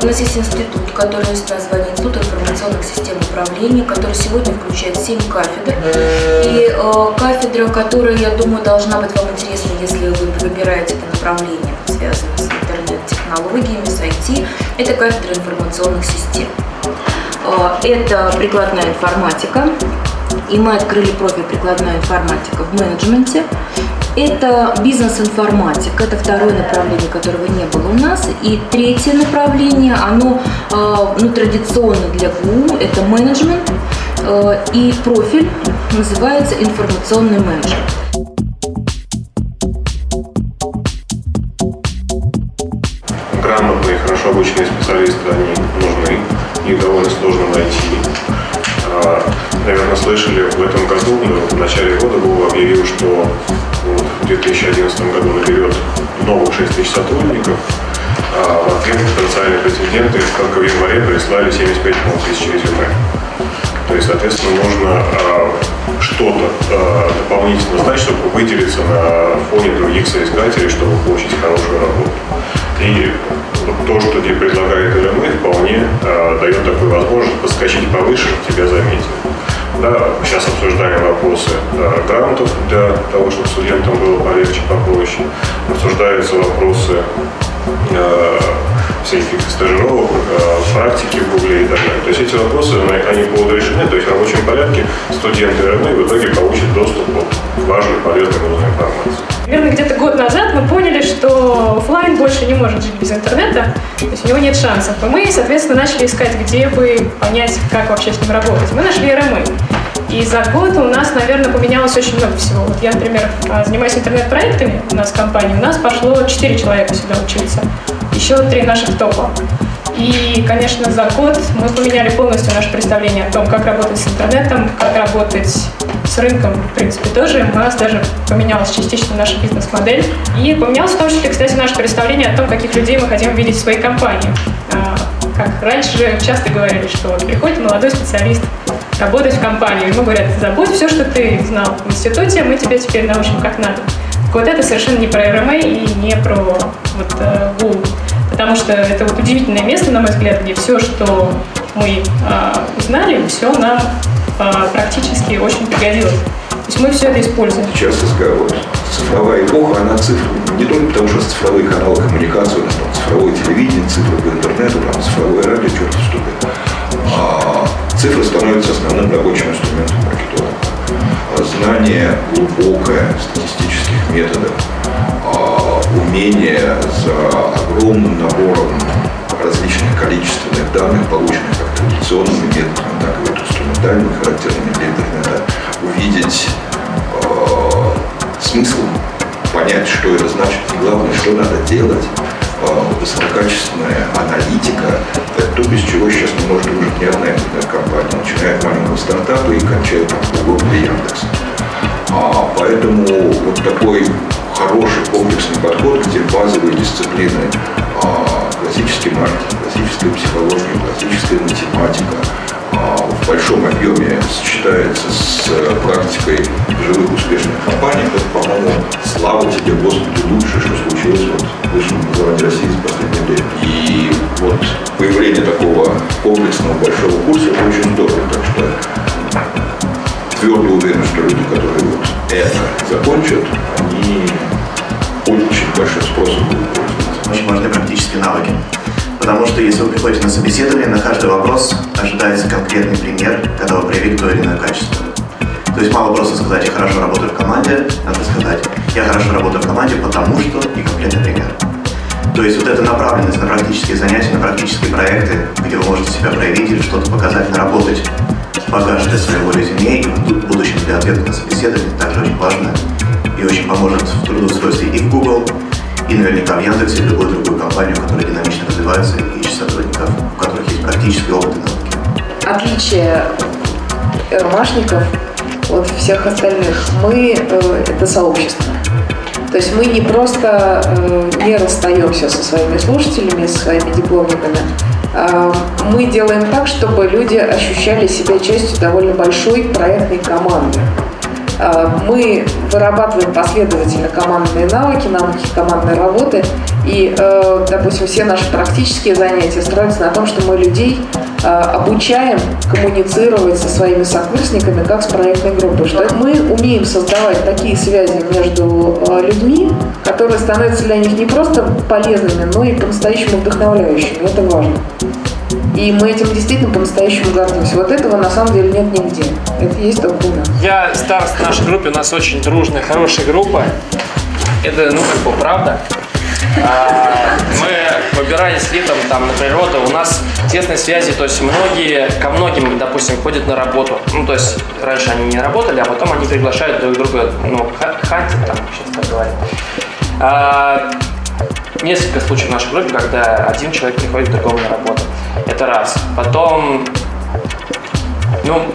У нас есть институт, который носит название Институт информационных систем управления, который сегодня включает 7 кафедр. И кафедра, которая, я думаю, должна быть вам интересна, если вы выбираете это направление, связанное с интернет-технологиями, с IT, это кафедра информационных систем. Это прикладная информатика, и мы открыли профиль прикладная информатика в менеджменте. Это бизнес-информатика, это второе направление, которого не было у нас. И третье направление, оно традиционно для ГУ, это менеджмент, и профиль называется информационный менеджмент. Грамотные, хорошо обученные специалисты, они нужны, их довольно сложно найти. Наверное, слышали, в этом году, в начале года Google объявил, что в 2011 году наберет новых 6 тысяч сотрудников, а в ответ потенциальные претенденты только в январе прислали 75 тысяч резюме. То есть, соответственно, нужно что-то дополнительно знать, чтобы выделиться на фоне других соискателей, чтобы получить хорошую работу. И то, что тебе предлагает LMA, вполне дает такую возможность подскочить повыше, тебя заметили. Да, сейчас обсуждаем вопросы грантов для того, чтобы студентам было полегче, попроще. Обсуждаются вопросы всяких стажировок, практики в Гугле и так далее. То есть эти вопросы, они будут решены, то есть в рабочем порядке студенты РМ в итоге получат доступ к важной, полезной нужной информации. Примерно где-то год назад мы поняли, что офлайн больше не может жить без интернета, то есть у него нет шансов. И мы, соответственно, начали искать, где бы понять, как вообще с ним работать. Мы нашли РМ. И за год у нас, наверное, поменялось очень много всего. Вот я, например, занимаюсь интернет-проектами у нас в компании. У нас пошло 4 человека сюда учиться, еще 3 наших топа. И, конечно, за год мы поменяли полностью наше представление о том, как работать с интернетом, как работать с рынком, в принципе, тоже. У нас даже поменялась частично наша бизнес-модель. И поменялось в том числе, кстати, наше представление о том, каких людей мы хотим видеть в своей компании. Как раньше же часто говорили, что приходит молодой специалист работать в компанию. Ему говорят: забудь все, что ты знал в институте, мы тебе теперь научим как надо. Вот это совершенно не про РМА и не про ГУ. Потому что это вот удивительное место, на мой взгляд, где все, что мы узнали, все нам практически очень пригодилось. То есть мы все это используем. Сейчас цифровая эпоха, она не только потому, что цифровые каналы коммуникации, у нас там цифровое телевидение, цифровой интернет, там цифровое радио, черт что-то. Цифры становятся основным рабочим инструментом маркетолога. Знание глубокое статистических методов, умение за огромным набором различных количественных данных, полученных как традиционными методами, так и инструментальными, характерными для интернета, увидеть смысл, понять, что это значит, и главное, что надо делать. Высококачественная аналитика – это то, без чего сейчас не может выжить ни одна интернет-компания, начиная от маленького стартапа и кончая Google или Яндекс. Поэтому вот такой хороший комплексный подход, где базовые дисциплины классический маркетинг, классическая психология, классическая математика в большом объеме сочетается с практикой живых успешных компаний. Это, по-моему, слава тебе, Господи, лучшее, что случилось в высшем образовании России за последнее время. И вот появление такого комплексного большого курса – это очень здорово. Так что твердо уверен, что люди, которые вот это закончат, они очень большим спросом будут пользоваться. Очень важны практические навыки. Потому что если вы приходите на собеседование, на каждый вопрос ожидается конкретный пример, когда вы проявили то или иное качество. То есть мало просто сказать: я хорошо работаю в команде, надо сказать: я хорошо работаю в команде, потому что, и конкретный пример. То есть вот эта направленность на практические занятия, на практические проекты, где вы можете себя проявить или что-то показать, наработать багаж для своего резюме и в будущем для ответа на собеседование, также очень важно и очень поможет в трудоустройстве и в Google, и наверняка в Яндексе, и в любую другую компанию, которая динамично развивается и ищет сотрудников, у которых есть практический опыт и навыки. Отличие РМАшников от всех остальных, это сообщество. То есть мы не просто не расстаемся со своими слушателями, со своими дипломниками, мы делаем так, чтобы люди ощущали себя частью довольно большой проектной команды. Мы вырабатываем последовательно командные навыки командной работы. И, допустим, все наши практические занятия строятся на том, что мы людей обучаем коммуницировать со своими сокурсниками, как с проектной группой. Что мы умеем создавать такие связи между людьми, которые становятся для них не просто полезными, но и по-настоящему вдохновляющими. Это важно. И мы этим действительно по-настоящему гордимся. Вот этого на самом деле нет нигде. Это есть только у нас. Я староста нашей группы, у нас очень дружная, хорошая группа. Это, правда. Мы выбирались летом там, на природу, у нас тесные связи, то есть ко многим, допустим, ходят на работу. То есть раньше они не работали, а потом они приглашают друг друга, хантить, там, сейчас так говорят. Несколько случаев в нашей группе, когда один человек приходит к другому на работу. Это раз. Потом,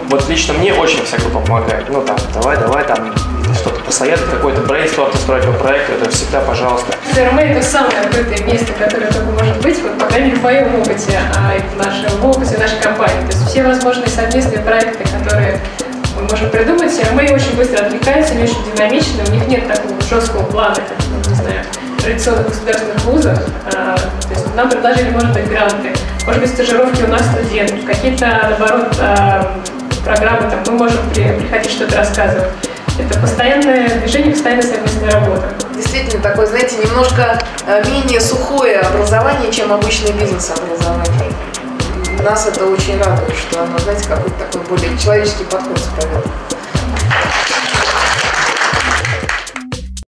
вот лично мне очень вся группа помогает. Давай, там, что-то посоветовать, какой-то брейнсторм построить по проекту, это всегда, пожалуйста. РМ — это самое открытое место, которое только может быть, по крайней мере, в моем опыте, в опыте нашей компании. То есть все возможные совместные проекты, которые мы можем придумать, РМ очень быстро отвлекаются, они очень динамичны, у них нет такого жесткого плана, как, не знаю, традиционных государственных вузов. То есть нам предложили, может быть, гранты, может быть, стажировки у нас студентов, какие-то, наоборот, программы, там, мы можем приходить что-то рассказывать. Это постоянное движение, постоянная совместная работа. Действительно, такое, знаете, немножко менее сухое образование, чем обычное бизнес-образование. Нас это очень радует, что оно, знаете, какой-то такой более человеческий подход справедливый.